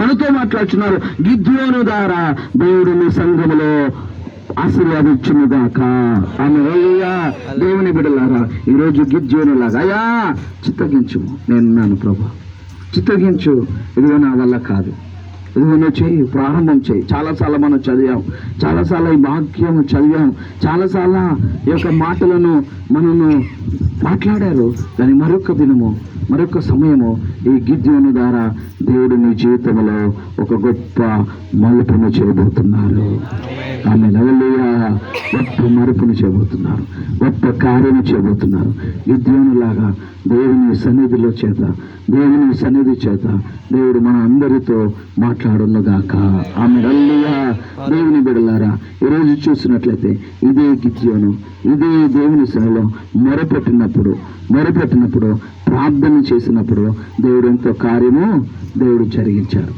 మనతో మాట్లాడుతున్నారు. గిద్యోను ద్వారా దేవుడు మీ సంఘములో ఆశీర్వాదించునుగాక. ఆమె దేవుని బిడ్డలారా, ఈరోజు గిద్యోనులాగా అయ్యా చిత్తగించు, నేనున్నాను ప్రభా, చిత్తగించు, ఇదిగో నా వల్ల కాదు, ఇదిగో నువ్వు చెయ్యి, ప్రారంభం చేయి. చాలాసార్లు మనం చదివాం, చాలాసార్లు ఈ వాక్యం చదివాం, చాలాసార్లు ఈ యొక్క మాటలను మనము మాట్లాడారు. కానీ మరొక దినము, మరొక సమయము ఈ గిద్యోను ద్వారా దేవుడు నీ జీవితంలో ఒక గొప్ప మలుపును చేయబోతున్నారు. ఆమె హల్లెలూయా. గొప్ప మలుపును చేయబోతున్నారు, గొప్ప కార్యము చేయబోతున్నారు. గిద్యోనులాగా దేవుని సన్నిధిలో చేత, దేవుని సన్నిధి చేత దేవుడు మన అందరితో మాట్లాడునుగాక. ఆమె హల్లెలూయా. దేవుని బిడ్డలారా, ఈరోజు చూసినట్లయితే ఇదే గిద్యోను, ఇదే దేవుని సన్నిధిలో మొరపెట్టినప్పుడు ప్రార్థన చేసినప్పుడు దేవుడు ఎంతో కార్యము దేవుడు జరిగించారు.